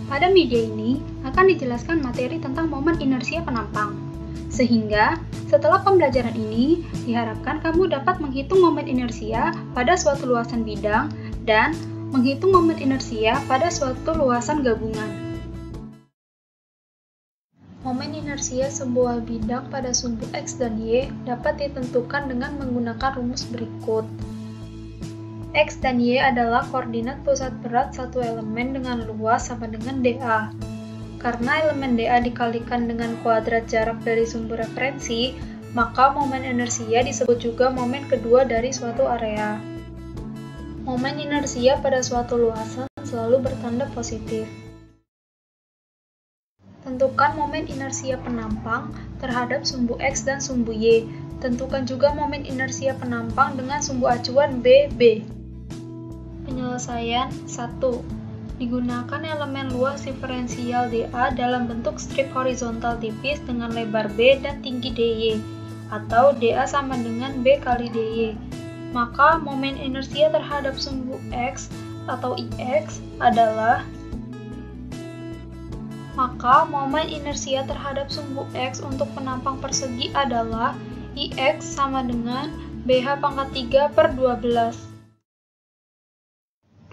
Pada media ini akan dijelaskan materi tentang momen inersia penampang. Sehingga, setelah pembelajaran ini, diharapkan kamu dapat menghitung momen inersia pada suatu luasan bidang dan menghitung momen inersia pada suatu luasan gabungan. Momen inersia sebuah bidang pada sumbu X dan Y dapat ditentukan dengan menggunakan rumus berikut. X dan Y adalah koordinat pusat berat satu elemen dengan luas sama dengan dA. Karena elemen dA dikalikan dengan kuadrat jarak dari sumber referensi, maka momen inersia disebut juga momen kedua dari suatu area. Momen inersia pada suatu luasan selalu bertanda positif. Tentukan momen inersia penampang terhadap sumbu X dan sumbu Y. Tentukan juga momen inersia penampang dengan sumbu acuan BB. Penyelesaian 1. Digunakan elemen luas diferensial dA dalam bentuk strip horizontal tipis dengan lebar B dan tinggi dy, atau dA sama dengan B kali dy. Maka momen inersia terhadap sumbu X atau IX adalah momen inersia terhadap sumbu X untuk penampang persegi adalah IX sama dengan BH pangkat 3 per 12.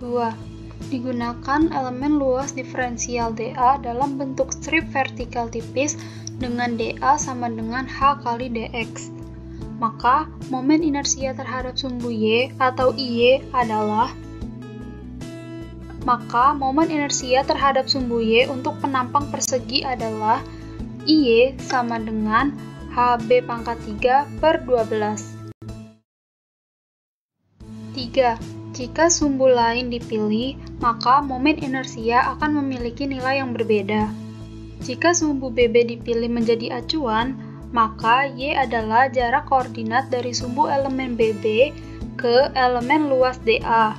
2. Digunakan elemen luas diferensial dA dalam bentuk strip vertikal tipis dengan dA sama dengan H kali dx. Maka, momen inersia terhadap sumbu Y atau IY adalah momen inersia terhadap sumbu Y untuk penampang persegi adalah IY sama dengan HB pangkat 3 per 12. 3. Jika sumbu lain dipilih, maka momen inersia akan memiliki nilai yang berbeda. Jika sumbu BB dipilih menjadi acuan, maka Y adalah jarak koordinat dari sumbu elemen BB ke elemen luas dA.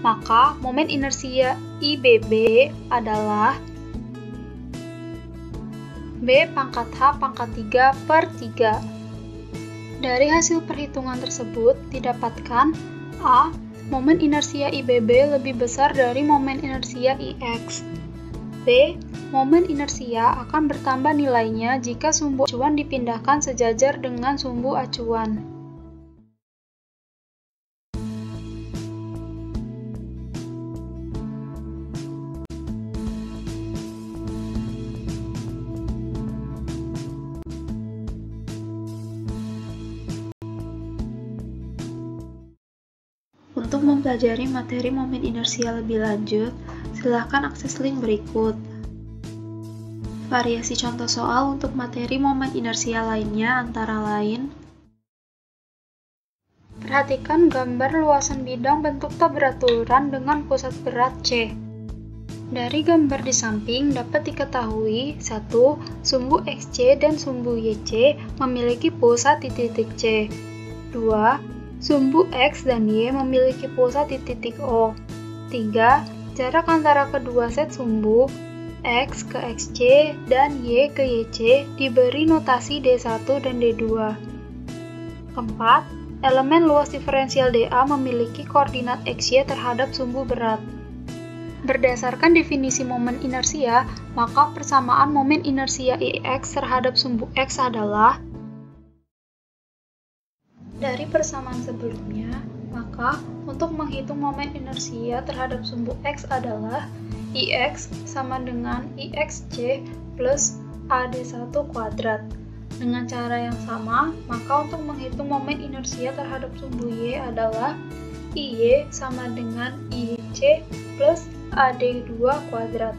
Maka, momen inersia IBB adalah B pangkat H pangkat 3 per 3. Dari hasil perhitungan tersebut, didapatkan A. Momen inersia IBB lebih besar dari momen inersia IX. B. Momen inersia akan bertambah nilainya jika sumbu acuan dipindahkan sejajar dengan sumbu acuan. Untuk mempelajari materi momen inersia lebih lanjut, silakan akses link berikut. Variasi contoh soal untuk materi momen inersia lainnya antara lain: perhatikan gambar luasan bidang bentuk tab beraturan dengan pusat berat C. Dari gambar di samping dapat diketahui 1. Sumbu XC dan sumbu YC memiliki pusat di titik C. 2. Sumbu X dan Y memiliki pusat di titik O. 3. Jarak antara kedua set sumbu X ke XC dan Y ke YC diberi notasi D1 dan D2. 4. Elemen luas diferensial dA memiliki koordinat XY terhadap sumbu berat. Berdasarkan definisi momen inersia, maka persamaan momen inersia IX terhadap sumbu X adalah. Dari persamaan sebelumnya, maka untuk menghitung momen inersia terhadap sumbu X adalah IX sama dengan IXC plus AD1 kuadrat. Dengan cara yang sama, maka untuk menghitung momen inersia terhadap sumbu Y adalah IY sama dengan IC plus AD2 kuadrat.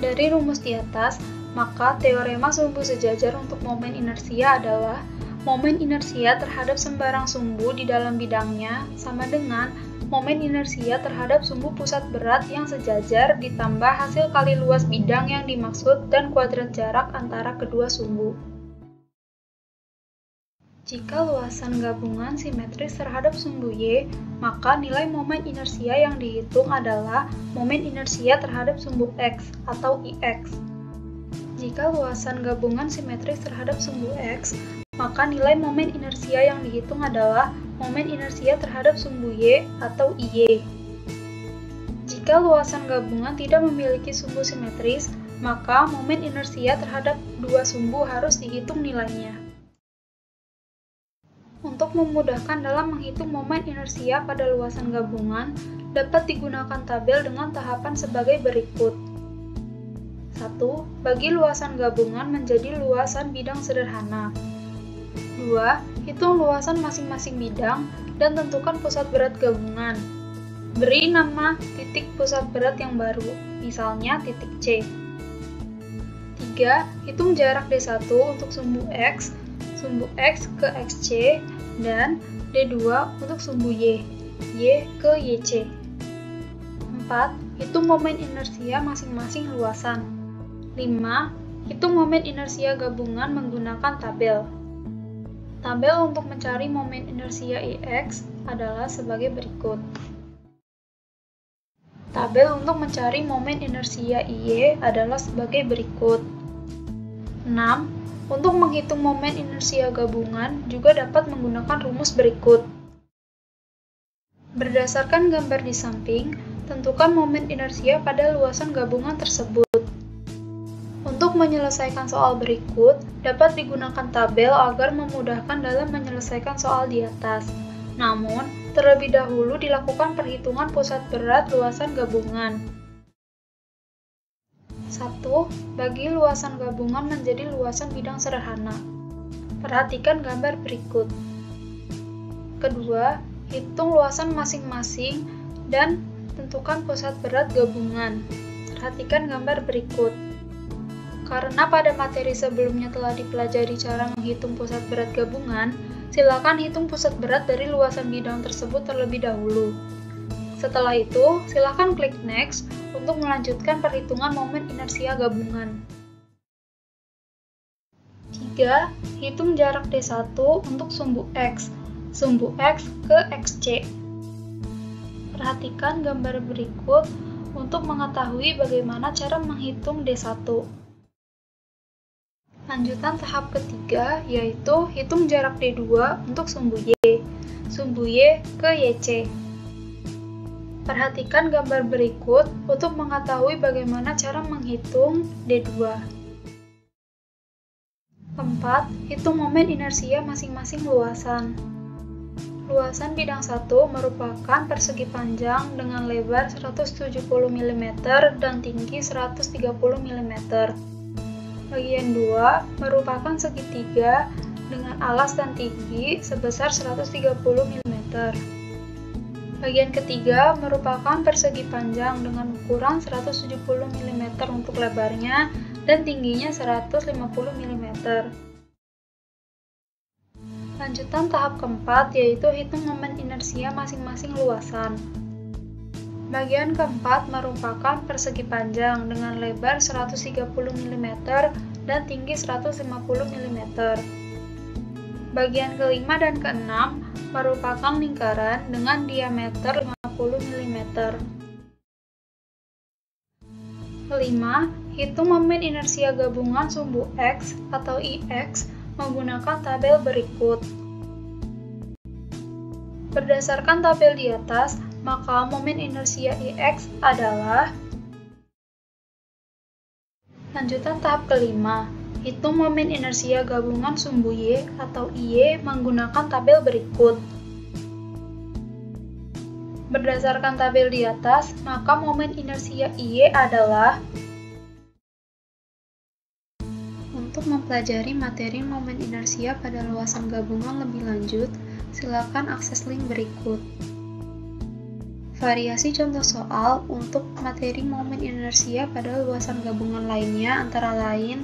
Dari rumus di atas, maka teorema sumbu sejajar untuk momen inersia adalah momen inersia terhadap sembarang sumbu di dalam bidangnya sama dengan momen inersia terhadap sumbu pusat berat yang sejajar ditambah hasil kali luas bidang yang dimaksud dan kuadrat jarak antara kedua sumbu. Jika luasan gabungan simetris terhadap sumbu Y, maka nilai momen inersia yang dihitung adalah momen inersia terhadap sumbu X atau IX. Jika luasan gabungan simetris terhadap sumbu X, maka nilai momen inersia yang dihitung adalah momen inersia terhadap sumbu Y atau IY. Jika luasan gabungan tidak memiliki sumbu simetris, maka momen inersia terhadap dua sumbu harus dihitung nilainya. Untuk memudahkan dalam menghitung momen inersia pada luasan gabungan, dapat digunakan tabel dengan tahapan sebagai berikut. 1. Bagi luasan gabungan menjadi luasan bidang sederhana. 2. Hitung luasan masing-masing bidang dan tentukan pusat berat gabungan. Beri nama titik pusat berat yang baru, misalnya titik C. 3. Hitung jarak D1 untuk sumbu X ke XC, dan D2 untuk sumbu Y ke YC. 4. Hitung momen inersia masing-masing luasan. 5. Hitung momen inersia gabungan menggunakan tabel. Tabel untuk mencari momen inersia IX adalah sebagai berikut. Tabel untuk mencari momen inersia IY adalah sebagai berikut. 6. Untuk menghitung momen inersia gabungan juga dapat menggunakan rumus berikut. Berdasarkan gambar di samping, tentukan momen inersia pada luasan gabungan tersebut. Untuk menyelesaikan soal berikut, dapat digunakan tabel agar memudahkan dalam menyelesaikan soal di atas. Namun, terlebih dahulu dilakukan perhitungan pusat berat luasan gabungan. 1. Bagi luasan gabungan menjadi luasan bidang sederhana. Perhatikan gambar berikut. Kedua, hitung luasan masing-masing dan tentukan pusat berat gabungan. Perhatikan gambar berikut. Karena pada materi sebelumnya telah dipelajari cara menghitung pusat berat gabungan, silakan hitung pusat berat dari luasan bidang tersebut terlebih dahulu. Setelah itu, silakan klik Next untuk melanjutkan perhitungan momen inersia gabungan. 3. Hitung jarak D1 untuk sumbu X ke XC. Perhatikan gambar berikut untuk mengetahui bagaimana cara menghitung D1. Lanjutan tahap ketiga yaitu hitung jarak D2 untuk sumbu Y ke YC. Perhatikan gambar berikut untuk mengetahui bagaimana cara menghitung D2. 4. Hitung momen inersia masing-masing luasan. Luasan bidang 1 merupakan persegi panjang dengan lebar 170 mm dan tinggi 130 mm. Bagian 2 merupakan segitiga dengan alas dan tinggi sebesar 130 mm. Bagian ketiga merupakan persegi panjang dengan ukuran 170 mm untuk lebarnya dan tingginya 150 mm. Lanjutan tahap keempat yaitu hitung momen inersia masing-masing luasan. Bagian keempat merupakan persegi panjang dengan lebar 130 mm dan tinggi 150 mm. Bagian kelima dan keenam merupakan lingkaran dengan diameter 50 mm. Kelima, hitung momen inersia gabungan sumbu X atau IX menggunakan tabel berikut. Berdasarkan tabel di atas, maka momen inersia IX adalah. Lanjutan tahap kelima, hitung momen inersia gabungan sumbu Y atau IY menggunakan tabel berikut. Berdasarkan tabel di atas, maka momen inersia IY adalah. Untuk mempelajari materi momen inersia pada luasan gabungan lebih lanjut, silakan akses link berikut. Variasi contoh soal untuk materi momen inersia pada luasan gabungan lainnya antara lain